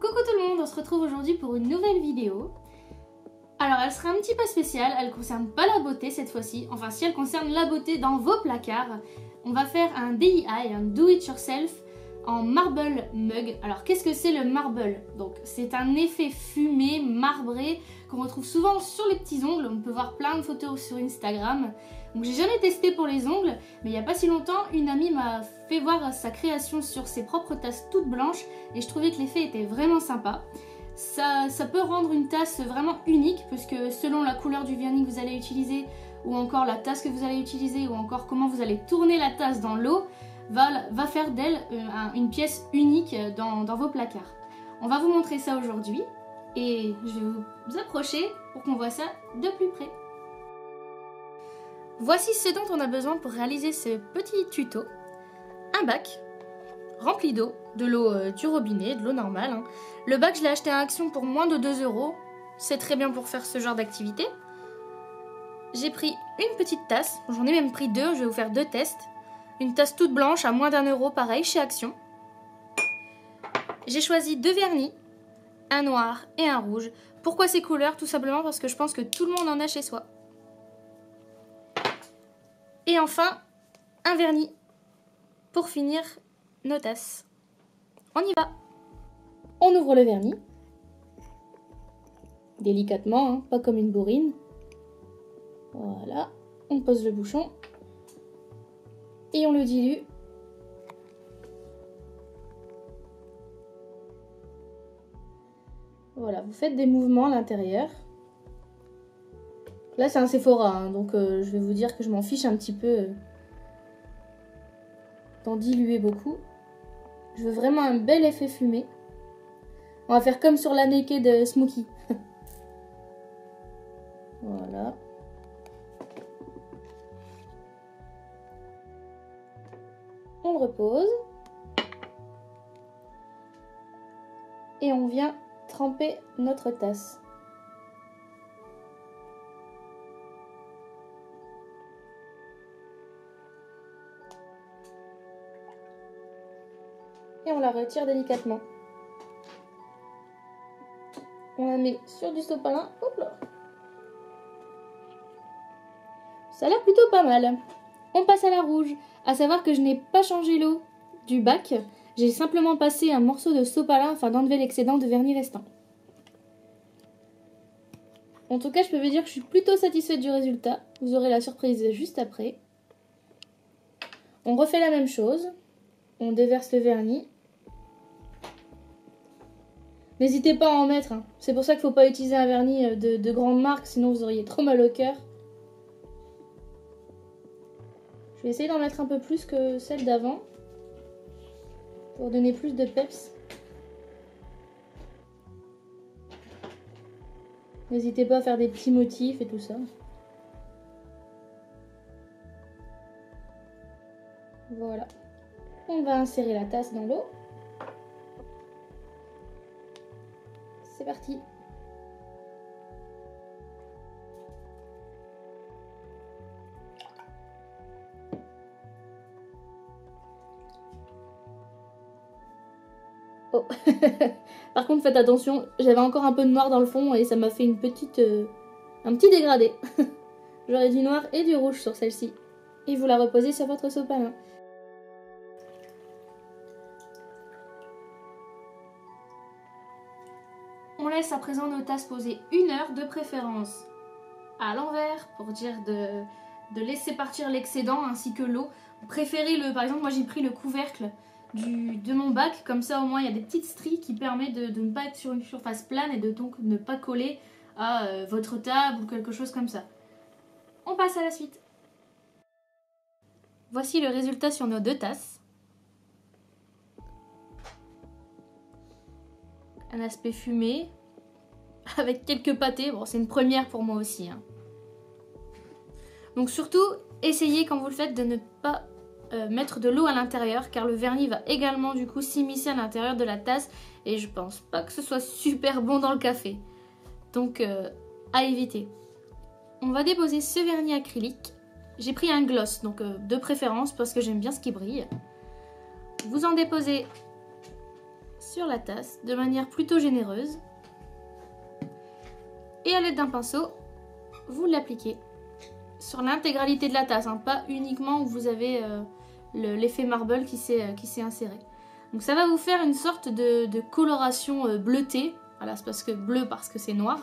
Coucou tout le monde, on se retrouve aujourd'hui pour une nouvelle vidéo. Alors elle sera un petit peu spéciale, elle ne concerne pas la beauté cette fois-ci. Enfin si elle concerne la beauté dans vos placards. On va faire un DIY, un do it yourself en marble mug. Alors qu'est-ce que c'est le marble? Donc c'est un effet fumé, marbré qu'on retrouve souvent sur les petits ongles. On peut voir plein de photos sur Instagram. Donc j'ai jamais testé pour les ongles, mais il n'y a pas si longtemps, une amie m'a fait voir sa création sur ses propres tasses toutes blanches et je trouvais que l'effet était vraiment sympa. Ça peut rendre une tasse vraiment unique puisque selon la couleur du vernis que vous allez utiliser ou encore la tasse que vous allez utiliser ou encore comment vous allez tourner la tasse dans l'eau va faire d'elle une pièce unique dans vos placards. On va vous montrer ça aujourd'hui et je vais vous approcher pour qu'on voit ça de plus près. Voici ce dont on a besoin pour réaliser ce petit tuto. Un bac rempli d'eau, de l'eau du robinet, de l'eau normale. Hein. Le bac, je l'ai acheté à Action pour moins de 2 €. C'est très bien pour faire ce genre d'activité. J'ai pris une petite tasse, j'en ai même pris deux, je vais vous faire deux tests. Une tasse toute blanche à moins d'1 €, pareil, chez Action. J'ai choisi deux vernis, un noir et un rouge. Pourquoi ces couleurs? Tout simplement parce que je pense que tout le monde en a chez soi. Et enfin, un vernis pour finir nos tasses. On y va. On ouvre le vernis. Délicatement, hein, pas comme une bourrine. Voilà. On pose le bouchon. Et on le dilue. Voilà, vous faites des mouvements à l'intérieur. Là, c'est un Sephora, hein, donc je vais vous dire que je m'en fiche un petit peu d'en diluer beaucoup. Je veux vraiment un bel effet fumé. On va faire comme sur la Naked Smokey. Voilà. On le repose. Et on vient tremper notre tasse. Et on la retire délicatement. On la met sur du sopalin. Hop là. Ça a l'air plutôt pas mal. On passe à la rouge. À savoir que je n'ai pas changé l'eau du bac. J'ai simplement passé un morceau de sopalin afin d'enlever l'excédent de vernis restant. En tout cas, je peux vous dire que je suis plutôt satisfaite du résultat. Vous aurez la surprise juste après. On refait la même chose. On déverse le vernis. N'hésitez pas à en mettre. Hein. C'est pour ça qu'il ne faut pas utiliser un vernis de grande marque, sinon vous auriez trop mal au cœur. Je vais essayer d'en mettre un peu plus que celle d'avant. Pour donner plus de peps. N'hésitez pas à faire des petits motifs et tout ça. Voilà. On va insérer la tasse dans l'eau. C'est parti. Oh. Par contre, faites attention, j'avais encore un peu de noir dans le fond et ça m'a fait un petit dégradé. J'aurais du noir et du rouge sur celle-ci. Et vous la reposez sur votre sopalin. On laisse à présent nos tasses poser 1 heure de préférence à l'envers pour dire de laisser partir l'excédent ainsi que l'eau. Préférez par exemple, moi j'ai pris le couvercle de mon bac, comme ça au moins il y a des petites stries qui permettent de ne pas être sur une surface plane et de donc ne pas coller à votre table ou quelque chose comme ça. On passe à la suite. Voici le résultat sur nos deux tasses. Un aspect fumé, avec quelques pâtés. Bon, c'est une première pour moi aussi. Hein. Donc surtout, essayez quand vous le faites de ne pas mettre de l'eau à l'intérieur, car le vernis va également du coup s'immiscer à l'intérieur de la tasse, et je pense pas que ce soit super bon dans le café. Donc, à éviter. On va déposer ce vernis acrylique. J'ai pris un gloss, donc de préférence, parce que j'aime bien ce qui brille. Vous en déposez sur la tasse de manière plutôt généreuse. Et à l'aide d'un pinceau, vous l'appliquez sur l'intégralité de la tasse, hein, pas uniquement où vous avez l'effet marble qui s'est inséré. Donc ça va vous faire une sorte de coloration bleutée. Voilà, c'est parce que c'est noir.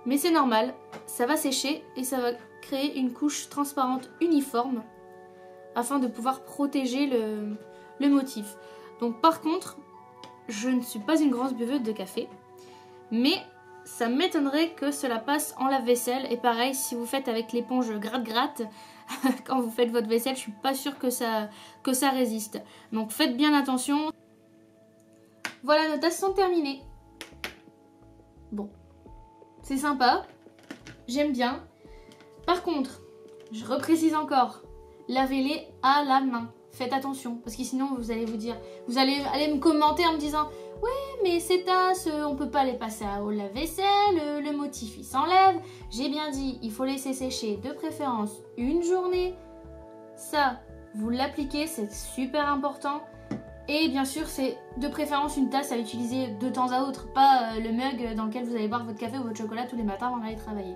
Mais c'est normal, ça va sécher et ça va créer une couche transparente uniforme afin de pouvoir protéger le motif. Donc par contre, je ne suis pas une grosse buveuse de café, mais ça m'étonnerait que cela passe en lave-vaisselle. Et pareil, si vous faites avec l'éponge gratte-gratte, quand vous faites votre vaisselle, je suis pas sûre que ça résiste. Donc faites bien attention. Voilà, nos tasses sont terminées. Bon, c'est sympa, j'aime bien. Par contre, je reprécise encore, lavez-les à la main. Faites attention, parce que sinon vous allez aller me commenter en me disant « Oui, mais ces tasses, on peut pas les passer au lave-vaisselle, le motif il s'enlève. » J'ai bien dit, il faut laisser sécher de préférence une journée. Ça, vous l'appliquez, c'est super important. Et bien sûr, c'est de préférence une tasse à utiliser de temps à autre, pas le mug dans lequel vous allez boire votre café ou votre chocolat tous les matins avant d'aller travailler.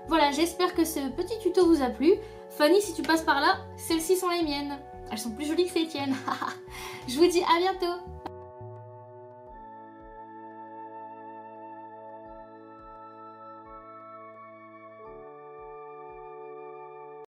Voilà, j'espère que ce petit tuto vous a plu. Fanny, si tu passes par là, celles-ci sont les miennes. Elles sont plus jolies que les tiennes. Je vous dis à bientôt.